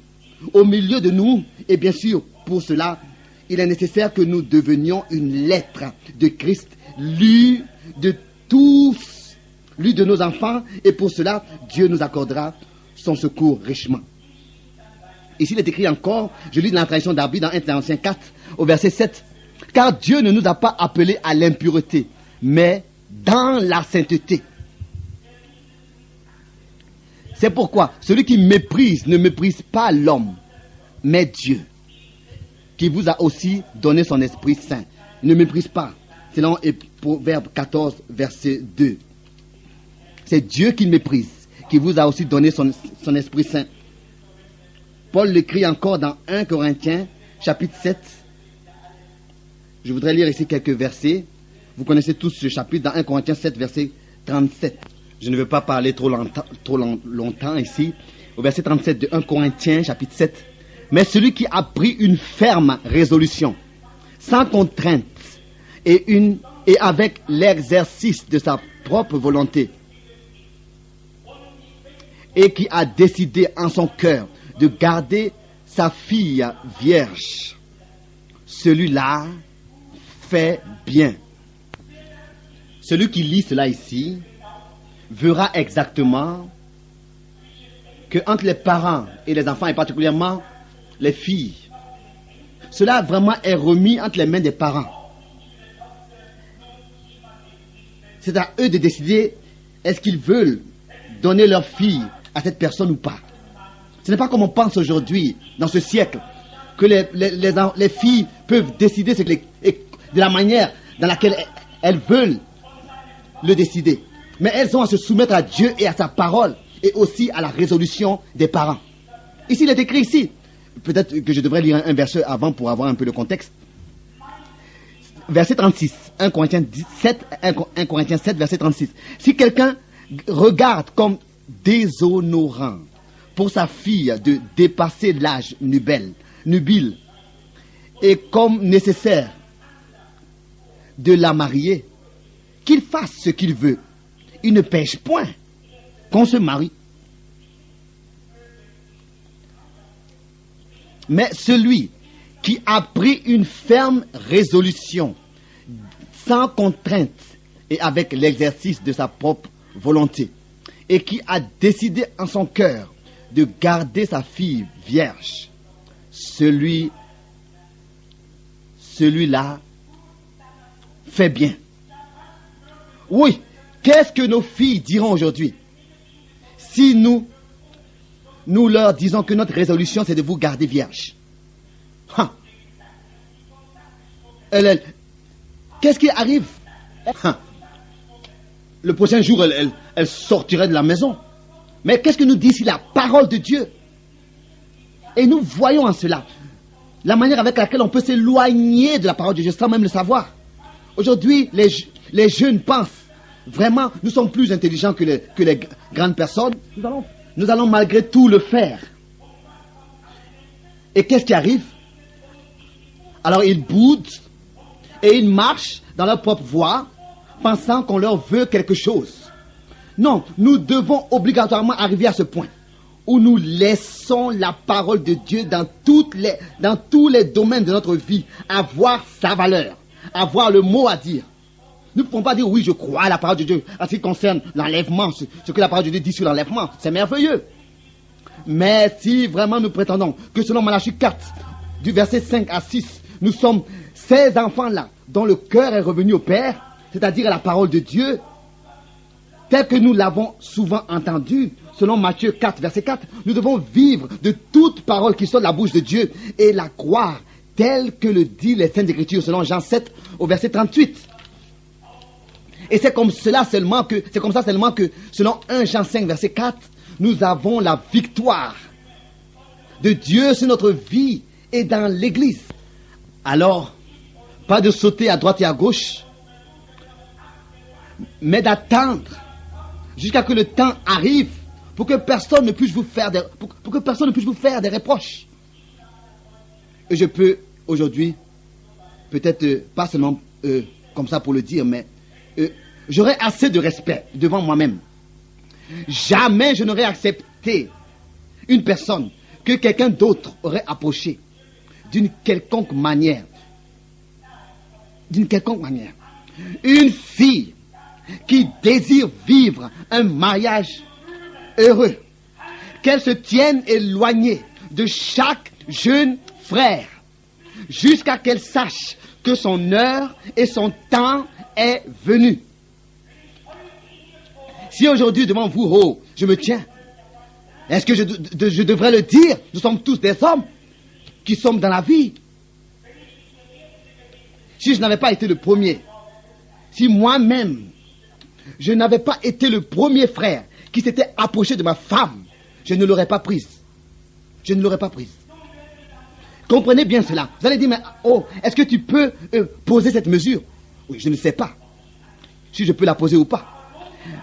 S1: au milieu de nous, et bien sûr, pour cela, il est nécessaire que nous devenions une lettre de Christ, lue de tous, lue de nos enfants, et pour cela, Dieu nous accordera son secours richement. Ici, il est écrit encore, je lis dans la tradition d'Arby, dans 1 Thessaloniciens 4, au verset 7, « Car Dieu ne nous a pas appelés à l'impureté, mais dans la sainteté. » C'est pourquoi celui qui méprise ne méprise pas l'homme, mais Dieu, qui vous a aussi donné son Esprit Saint. Ne méprise pas. Selon Proverbe 14, verset 2. C'est Dieu qui méprise, qui vous a aussi donné son Esprit Saint. Paul l'écrit encore dans 1 Corinthiens, chapitre 7. Je voudrais lire ici quelques versets. Vous connaissez tous ce chapitre dans 1 Corinthiens 7, verset 37. Je ne veux pas parler trop longtemps ici. Au verset 37 de 1 Corinthiens, chapitre 7. Mais celui qui a pris une ferme résolution, sans contrainte, et avec l'exercice de sa propre volonté, et qui a décidé en son cœur de garder sa fille vierge, celui-là fait bien. Celui qui lit cela ici verra exactement que entre les parents et les enfants, et particulièrement les filles, cela vraiment est remis entre les mains des parents. C'est à eux de décider est-ce qu'ils veulent donner leur fille à cette personne ou pas. Ce n'est pas comme on pense aujourd'hui, dans ce siècle, que les filles peuvent décider de la manière dans laquelle elles veulent le décider. Mais elles ont à se soumettre à Dieu et à sa parole, et aussi à la résolution des parents. Ici, il est écrit ici, peut-être que je devrais lire un verset avant pour avoir un peu le contexte. Verset 36, 1 Corinthiens 7, verset 36. Si quelqu'un regarde comme déshonorant pour sa fille de dépasser l'âge nubile, et comme nécessaire de la marier, qu'il fasse ce qu'il veut. Il ne pêche point qu'on se marie. Mais celui qui a pris une ferme résolution, sans contrainte et avec l'exercice de sa propre volonté, et qui a décidé en son cœur de garder sa fille vierge, celui-là fait bien. Oui, qu'est-ce que nos filles diront aujourd'hui si nous leur disons que notre résolution c'est de vous garder vierge? Qu'est-ce qui arrive? Le prochain jour, elle sortirait de la maison. Mais qu'est-ce que nous dit ici la parole de Dieu? Et nous voyons en cela la manière avec laquelle on peut s'éloigner de la parole de Dieu sans même le savoir. Aujourd'hui, les jeunes pensent vraiment, nous sommes plus intelligents que les grandes personnes. Nous allons malgré tout le faire. Et qu'est-ce qui arrive? Alors ils boudent et ils marchent dans leur propre voie, pensant qu'on leur veut quelque chose. Non, nous devons obligatoirement arriver à ce point où nous laissons la parole de Dieu dans tous les domaines de notre vie avoir sa valeur, avoir le mot à dire. Nous ne pouvons pas dire oui, je crois à la parole de Dieu en ce qui concerne l'enlèvement, ce que la parole de Dieu dit sur l'enlèvement, c'est merveilleux. Mais si vraiment nous prétendons que selon Malachie 4, du verset 5 à 6, nous sommes ces enfants-là dont le cœur est revenu au Père, c'est-à-dire à la parole de Dieu, telle que nous l'avons souvent entendue, selon Matthieu 4, verset 4, nous devons vivre de toute parole qui sort de la bouche de Dieu et la croire telle que le dit les Saintes Écritures, selon Jean 7, au verset 38. Et c'est comme ça seulement que, selon 1 Jean 5, verset 4, nous avons la victoire de Dieu sur notre vie et dans l'Église. Alors, pas de sauter à droite et à gauche, mais d'attendre jusqu'à ce que le temps arrive pour que personne ne puisse vous faire pour que personne ne puisse vous faire des reproches. Et je peux aujourd'hui, peut-être pas seulement comme ça pour le dire, mais j'aurais assez de respect devant moi-même. Jamais je n'aurais accepté une personne que quelqu'un d'autre aurait approchée d'une quelconque manière. D'une quelconque manière. Une fille qui désire vivre un mariage heureux, qu'elle se tienne éloignée de chaque jeune frère jusqu'à qu'elle sache que son heure et son temps est venu. Si aujourd'hui devant vous, oh, je me tiens, est-ce que je devrais le dire? Nous sommes tous des hommes qui sommes dans la vie. Si je n'avais pas été le premier, si moi-même, je n'avais pas été le premier frère qui s'était approché de ma femme, je ne l'aurais pas prise. Je ne l'aurais pas prise. Comprenez bien cela. Vous allez dire, mais oh, est-ce que tu peux poser cette mesure? Oui, je ne sais pas si je peux la poser ou pas.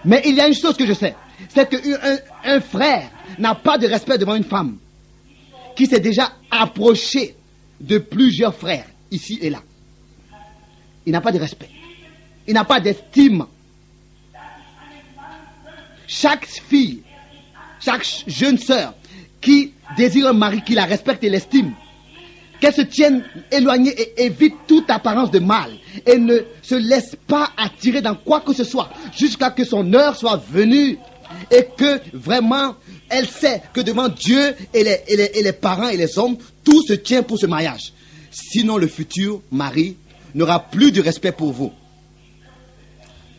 S1: Mais il y a une chose que je sais, c'est qu'un frère n'a pas de respect devant une femme qui s'est déjà approché de plusieurs frères, ici et là. Il n'a pas de respect. Il n'a pas d'estime. Chaque fille, chaque jeune sœur qui désire un mari qui la respecte et l'estime, qu'elle se tienne éloignée et évite toute apparence de mal et ne se laisse pas attirer dans quoi que ce soit jusqu'à que son heure soit venue et que vraiment elle sait que devant Dieu et les parents et les hommes, tout se tient pour ce mariage. Sinon le futur mari n'aura plus de respect pour vous.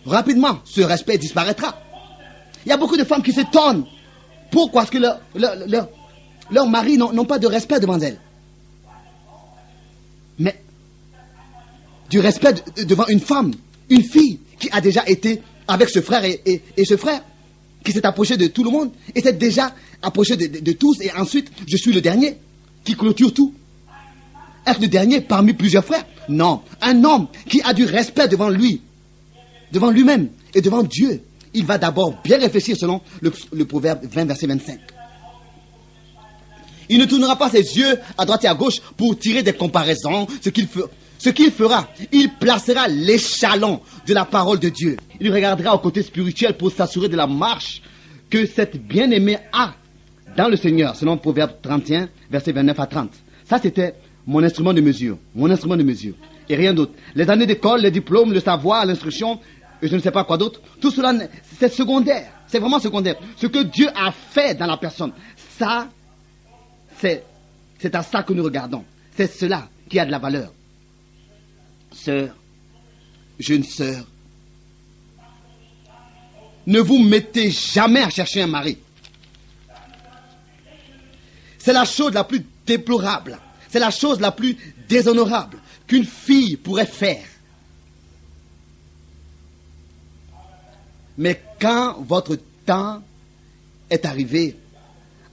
S1: Rapidement, ce respect disparaîtra. Il y a beaucoup de femmes qui s'étonnent. Pourquoi est-ce que leurs maris n'ont pas de respect devant elles? Mais du respect devant une femme, une fille qui a déjà été avec ce frère et ce frère, qui s'est approché de tout le monde, et s'est déjà approché de tous, et ensuite, je suis le dernier, qui clôture tout. Être le dernier parmi plusieurs frères? Non. Un homme qui a du respect devant lui, devant lui-même et devant Dieu, il va d'abord bien réfléchir selon le proverbe 20, verset 25. Il ne tournera pas ses yeux à droite et à gauche pour tirer des comparaisons. Ce qu'il fera, il placera l'échalon de la parole de Dieu. Il regardera au côté spirituel pour s'assurer de la marche que cette bien-aimée a dans le Seigneur, selon Proverbe 31, verset 29 à 30. Ça, c'était mon instrument de mesure. Mon instrument de mesure. Et rien d'autre. Les années d'école, les diplômes, le savoir, l'instruction, et je ne sais pas quoi d'autre, tout cela, c'est secondaire. C'est vraiment secondaire. Ce que Dieu a fait dans la personne, ça, c'est à ça que nous regardons. C'est cela qui a de la valeur. Sœur, jeune sœur, ne vous mettez jamais à chercher un mari. C'est la chose la plus déplorable, c'est la chose la plus déshonorable qu'une fille pourrait faire. Mais quand votre temps est arrivé,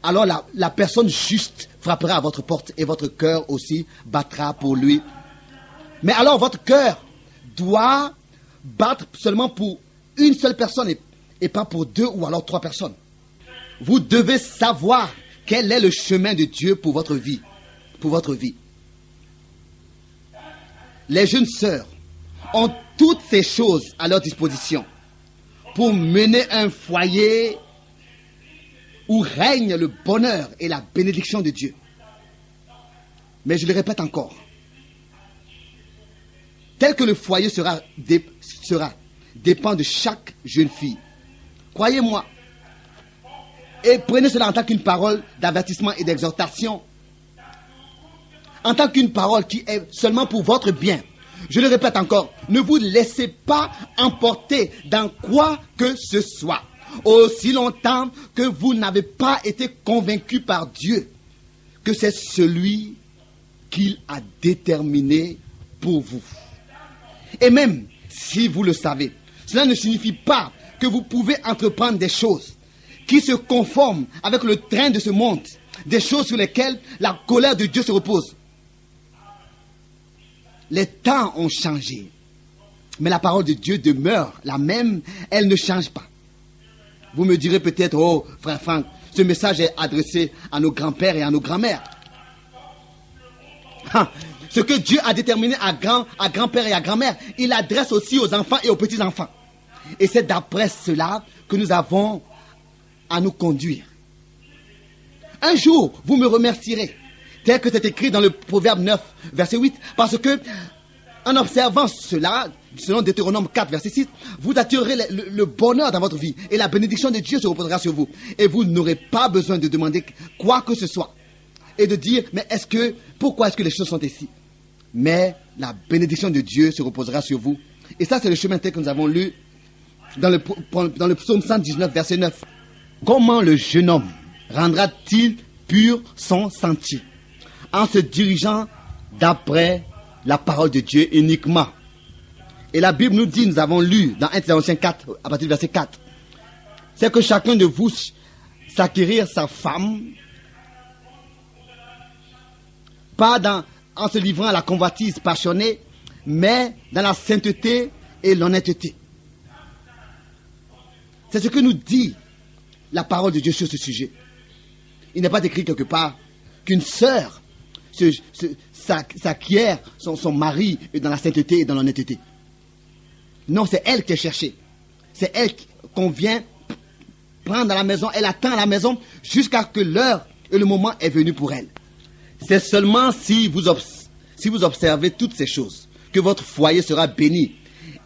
S1: alors la personne juste frappera à votre porte et votre cœur aussi battra pour lui. Mais alors votre cœur doit battre seulement pour une seule personne et pas pour 2 ou alors 3 personnes. Vous devez savoir quel est le chemin de Dieu pour votre vie. Pour votre vie. Les jeunes sœurs ont toutes ces choses à leur disposition pour mener un foyer où règne le bonheur et la bénédiction de Dieu. Mais je le répète encore, tel que le foyer dépend de chaque jeune fille. Croyez-moi, et prenez cela en tant qu'une parole d'avertissement et d'exhortation, en tant qu'une parole qui est seulement pour votre bien. Je le répète encore, ne vous laissez pas emporter dans quoi que ce soit, aussi longtemps que vous n'avez pas été convaincu par Dieu que c'est celui qu'il a déterminé pour vous. Et même si vous le savez, cela ne signifie pas que vous pouvez entreprendre des choses qui se conforment avec le train de ce monde, des choses sur lesquelles la colère de Dieu se repose. Les temps ont changé, mais la parole de Dieu demeure la même, elle ne change pas. Vous me direz peut-être, oh frère Franck, ce message est adressé à nos grands-pères et à nos grands-mères. Ce que Dieu a déterminé à grand-père et à grand-mère, il l'adresse aussi aux enfants et aux petits-enfants. Et c'est d'après cela que nous avons à nous conduire. Un jour, vous me remercierez, tel que c'est écrit dans le Proverbe 9, verset 8, parce que, en observant cela, selon Deutéronome 4, verset 6, vous attirerez le bonheur dans votre vie et la bénédiction de Dieu se reposera sur vous. Et vous n'aurez pas besoin de demander quoi que ce soit et de dire, mais pourquoi est-ce que les choses sont ici? Mais la bénédiction de Dieu se reposera sur vous. Et ça, c'est le chemin tel que nous avons lu dans le psaume 119, verset 9. Comment le jeune homme rendra-t-il pur son sentier? En se dirigeant d'après la parole de Dieu uniquement. Et la Bible nous dit, nous avons lu dans 1 Thessaloniciens 4, à partir du verset 4, c'est que chacun de vous s'acquérir sa femme, pas en se livrant à la convoitise passionnée, mais dans la sainteté et l'honnêteté. C'est ce que nous dit la parole de Dieu sur ce sujet. Il n'est pas écrit quelque part qu'une sœur s'acquiert son mari dans la sainteté et dans l'honnêteté. Non, c'est elle qui est cherchée. C'est elle qu'on vient prendre à la maison. Elle attend à la maison jusqu'à ce que l'heure et le moment est venu pour elle. C'est seulement si vous observez toutes ces choses que votre foyer sera béni.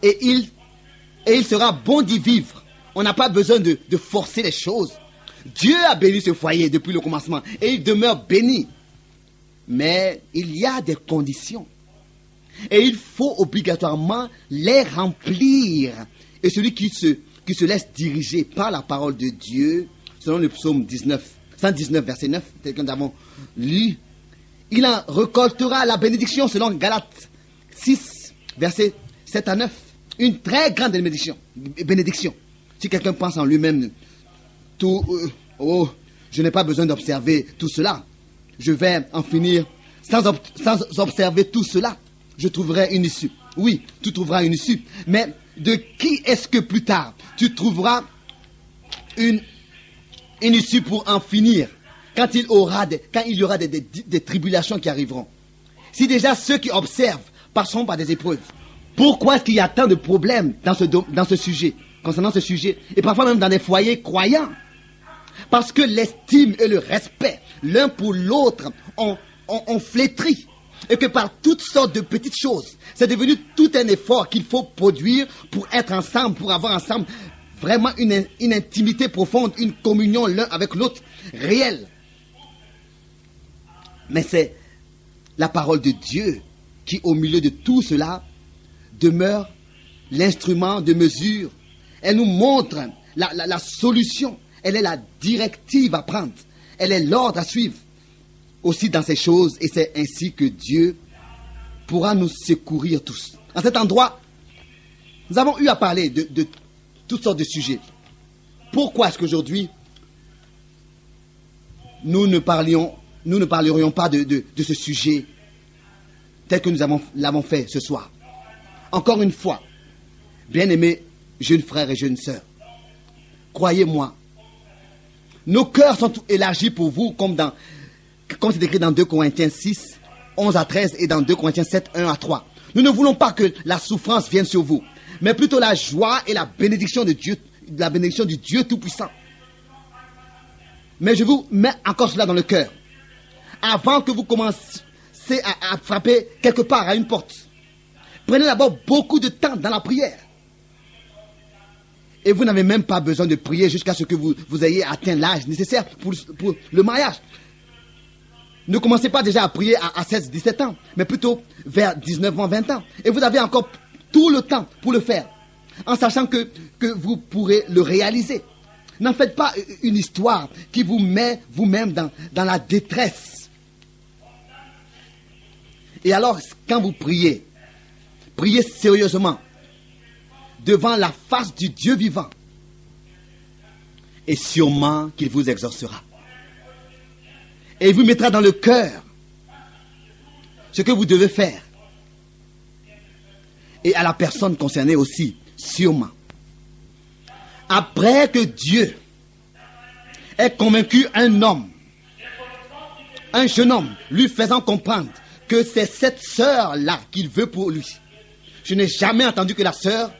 S1: Et il sera bon d'y vivre. On n'a pas besoin de forcer les choses. Dieu a béni ce foyer depuis le commencement et il demeure béni. Mais il y a des conditions. Et il faut obligatoirement les remplir. Et celui qui se laisse diriger par la parole de Dieu, selon le psaume 119, verset 9, tel que nous avons lu, il en récoltera la bénédiction selon Galates 6, verset 7 à 9. Une très grande bénédiction. Si quelqu'un pense en lui-même, je n'ai pas besoin d'observer tout cela. Je vais en finir sans observer tout cela. Je trouverai une issue. Oui, tu trouveras une issue. Mais de qui est-ce que plus tard tu trouveras une issue pour en finir quand il y aura des tribulations qui arriveront? Si déjà ceux qui observent passeront par des épreuves, pourquoi est-ce qu'il y a tant de problèmes dans ce sujet, concernant ce sujet, et parfois même dans des foyers croyants? Parce que l'estime et le respect l'un pour l'autre ont flétri. Et que par toutes sortes de petites choses, c'est devenu tout un effort qu'il faut produire pour être ensemble, pour avoir ensemble vraiment une intimité profonde, une communion l'un avec l'autre réelle. Mais c'est la parole de Dieu qui, au milieu de tout cela, demeure l'instrument de mesure. Elle nous montre la solution. Elle est la directive à prendre. Elle est l'ordre à suivre. Aussi dans ces choses, et c'est ainsi que Dieu pourra nous secourir tous. En cet endroit, nous avons eu à parler de toutes sortes de sujets. Pourquoi est-ce qu'aujourd'hui, nous ne parlerions pas de ce sujet tel que nous l'avons fait ce soir? Encore une fois, bien-aimés jeunes frères et jeunes sœurs, croyez-moi, nos cœurs sont élargis pour vous comme c'est écrit dans 2 Corinthiens 6, 11 à 13 et dans 2 Corinthiens 7, 1 à 3. Nous ne voulons pas que la souffrance vienne sur vous, mais plutôt la joie et la bénédiction de Dieu, la bénédiction du Dieu Tout-Puissant. Mais je vous mets encore cela dans le cœur. Avant que vous commenciez à frapper quelque part à une porte, prenez d'abord beaucoup de temps dans la prière. Et vous n'avez même pas besoin de prier jusqu'à ce que vous ayez atteint l'âge nécessaire pour le mariage. Ne commencez pas déjà à prier à 16, 17 ans, mais plutôt vers 19 ans, 20 ans. Et vous avez encore tout le temps pour le faire, en sachant que vous pourrez le réaliser. N'en faites pas une histoire qui vous met vous-même dans la détresse. Et alors, quand vous priez sérieusement, devant la face du Dieu vivant, et sûrement qu'il vous exaucera. Et il vous mettra dans le cœur ce que vous devez faire. Et à la personne concernée aussi, sûrement. Après que Dieu ait convaincu un homme, un jeune homme, lui faisant comprendre que c'est cette sœur-là qu'il veut pour lui. Je n'ai jamais entendu que la sœur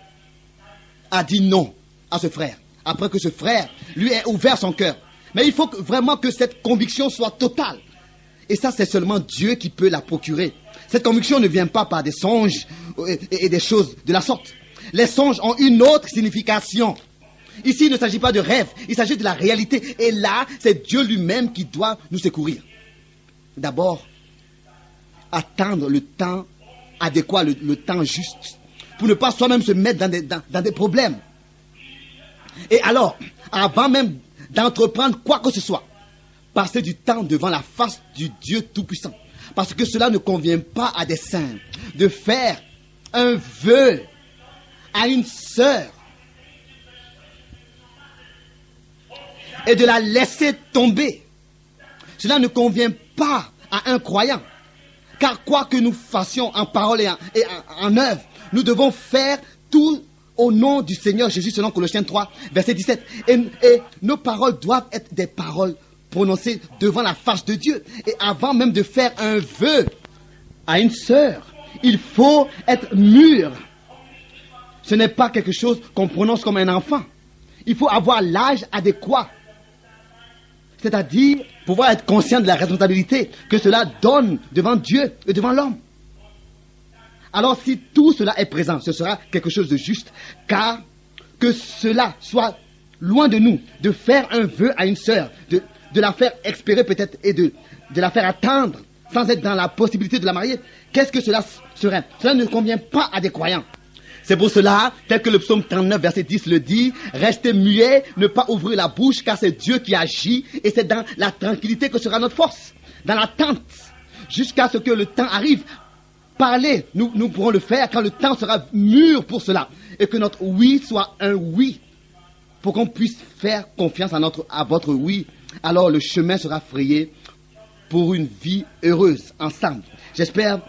S1: a dit non à ce frère, après que ce frère lui ait ouvert son cœur. Mais il faut vraiment que cette conviction soit totale. Et ça, c'est seulement Dieu qui peut la procurer. Cette conviction ne vient pas par des songes et des choses de la sorte. Les songes ont une autre signification. Ici, il ne s'agit pas de rêve, il s'agit de la réalité. Et là, c'est Dieu lui-même qui doit nous secourir. D'abord, attendre le temps adéquat, le temps juste, pour ne pas soi-même se mettre dans des problèmes. Et alors, avant même d'entreprendre quoi que ce soit, passer du temps devant la face du Dieu Tout-Puissant. Parce que cela ne convient pas à des saints de faire un vœu à une sœur et de la laisser tomber. Cela ne convient pas à un croyant. Car quoi que nous fassions en parole et en œuvre, nous devons faire tout au nom du Seigneur Jésus, selon Colossiens 3, verset 17. Et nos paroles doivent être des paroles prononcées devant la face de Dieu. Et avant même de faire un vœu à une sœur, il faut être mûr. Ce n'est pas quelque chose qu'on prononce comme un enfant. Il faut avoir l'âge adéquat. C'est-à-dire pouvoir être conscient de la responsabilité que cela donne devant Dieu et devant l'homme. Alors si tout cela est présent, ce sera quelque chose de juste, car que cela soit loin de nous, de faire un vœu à une sœur, de la faire expirer peut-être et de la faire attendre sans être dans la possibilité de la marier, qu'est-ce que cela serait? Cela ne convient pas à des croyants. C'est pour cela, tel que le psaume 39, verset 10 le dit, restez muets, ne pas ouvrir la bouche, car c'est Dieu qui agit, et c'est dans la tranquillité que sera notre force, dans l'attente, jusqu'à ce que le temps arrive. Parler, nous pourrons le faire quand le temps sera mûr pour cela, et que notre oui soit un oui, pour qu'on puisse faire confiance à votre oui. Alors le chemin sera frayé pour une vie heureuse ensemble. J'espère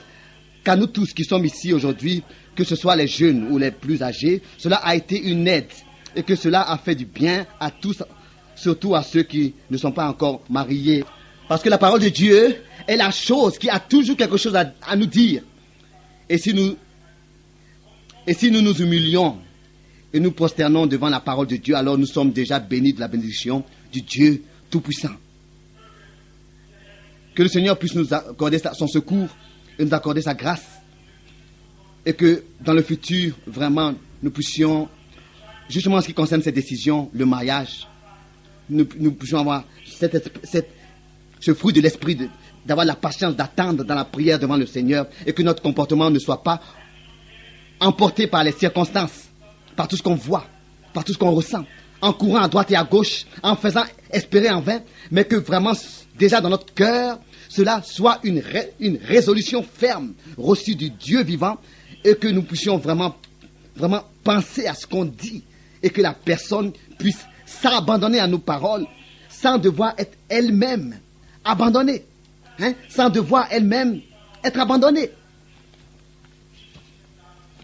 S1: qu'à nous tous qui sommes ici aujourd'hui, que ce soit les jeunes ou les plus âgés, cela a été une aide et que cela a fait du bien à tous, surtout à ceux qui ne sont pas encore mariés. Parce que la parole de Dieu est la chose qui a toujours quelque chose à nous dire. Et si nous nous humilions et nous prosternons devant la parole de Dieu, alors nous sommes déjà bénis de la bénédiction du Dieu Tout-Puissant. Que le Seigneur puisse nous accorder son secours et nous accorder sa grâce. Et que dans le futur, vraiment, nous puissions, justement en ce qui concerne cette décision, le mariage, nous puissions avoir ce fruit de l'esprit, d'avoir la patience d'attendre dans la prière devant le Seigneur, et que notre comportement ne soit pas emporté par les circonstances, par tout ce qu'on voit, par tout ce qu'on ressent, en courant à droite et à gauche, en faisant espérer en vain, mais que vraiment, déjà dans notre cœur, cela soit une résolution ferme, reçue du Dieu vivant, et que nous puissions vraiment penser à ce qu'on dit, et que la personne puisse s'abandonner à nos paroles, sans devoir être elle-même abandonnée, sans devoir elle-même être abandonnée.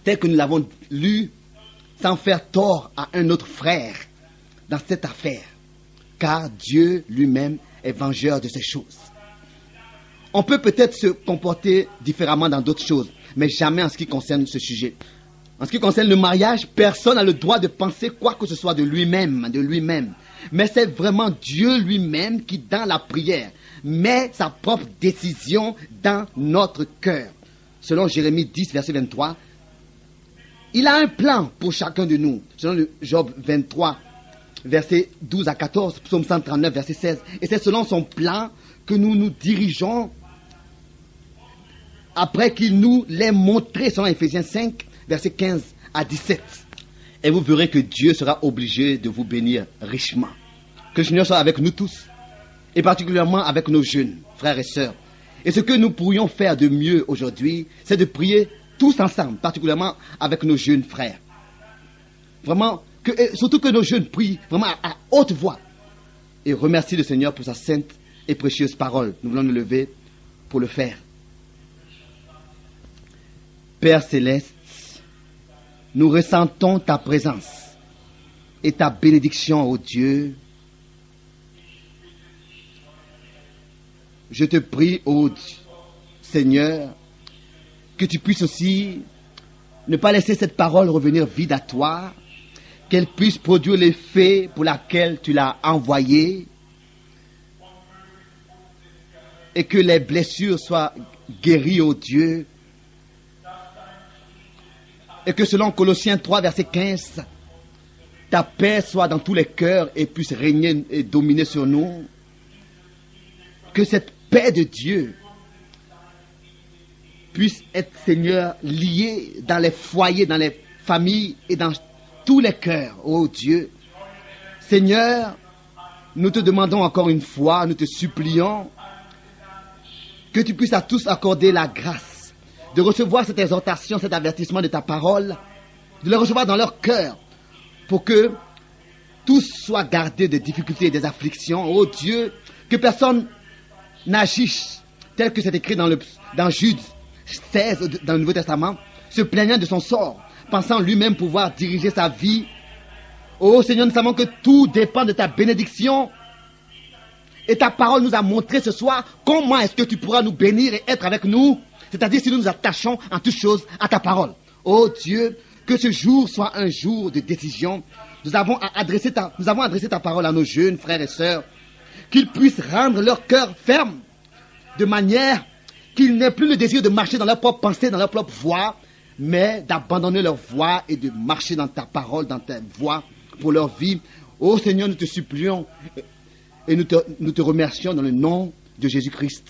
S1: Tel que nous l'avons lu, sans faire tort à un autre frère dans cette affaire, car Dieu lui-même est vengeur de ces choses. On peut peut-être se comporter différemment dans d'autres choses, mais jamais en ce qui concerne ce sujet. En ce qui concerne le mariage, personne n'a le droit de penser quoi que ce soit de lui-même. Mais c'est vraiment Dieu lui-même qui, dans la prière, met sa propre décision dans notre cœur. Selon Jérémie 10, verset 23, il a un plan pour chacun de nous. Selon le Job 23, verset 12 à 14, Psaume 139, verset 16. Et c'est selon son plan que nous nous dirigeons après qu'il nous l'ait montré, selon Éphésiens 5, verset 15 à 17. Et vous verrez que Dieu sera obligé de vous bénir richement. Que le Seigneur soit avec nous tous, et particulièrement avec nos jeunes frères et sœurs. Et ce que nous pourrions faire de mieux aujourd'hui, c'est de prier tous ensemble, particulièrement avec nos jeunes frères. Vraiment, surtout que nos jeunes prient vraiment à haute voix. Et remercie le Seigneur pour sa sainte et précieuse parole. Nous voulons nous lever pour le faire. Père Céleste, nous ressentons ta présence et ta bénédiction, ô Dieu. Je te prie, ô Seigneur, que tu puisses aussi ne pas laisser cette parole revenir vide à toi, qu'elle puisse produire l'effet pour lequel tu l'as envoyée, et que les blessures soient guéries, ô Dieu, et que selon Colossiens 3, verset 15, ta paix soit dans tous les cœurs et puisse régner et dominer sur nous. Que cette paix de Dieu puisse être, Seigneur, liée dans les foyers, dans les familles et dans tous les cœurs, ô Dieu. Seigneur, nous te demandons encore une fois, nous te supplions que tu puisses à tous accorder la grâce de recevoir cette exhortation, cet avertissement de ta parole, de le recevoir dans leur cœur, pour que tous soient gardés des difficultés et des afflictions. Oh Dieu, que personne n'agisse tel que c'est écrit dans Jude 16 dans le Nouveau Testament, se plaignant de son sort, pensant lui-même pouvoir diriger sa vie. Oh Seigneur, nous savons que tout dépend de ta bénédiction. Et ta parole nous a montré ce soir comment est-ce que tu pourras nous bénir et être avec nous. C'est-à-dire si nous nous attachons en toutes choses à ta parole. Oh Dieu, que ce jour soit un jour de décision. Nous avons adressé ta parole à nos jeunes frères et sœurs, qu'ils puissent rendre leur cœur ferme, de manière qu'ils n'aient plus le désir de marcher dans leur propre pensée, dans leur propre voie, mais d'abandonner leur voie et de marcher dans ta parole, dans ta voie pour leur vie. Oh Seigneur, nous te supplions et nous te remercions dans le nom de Jésus-Christ.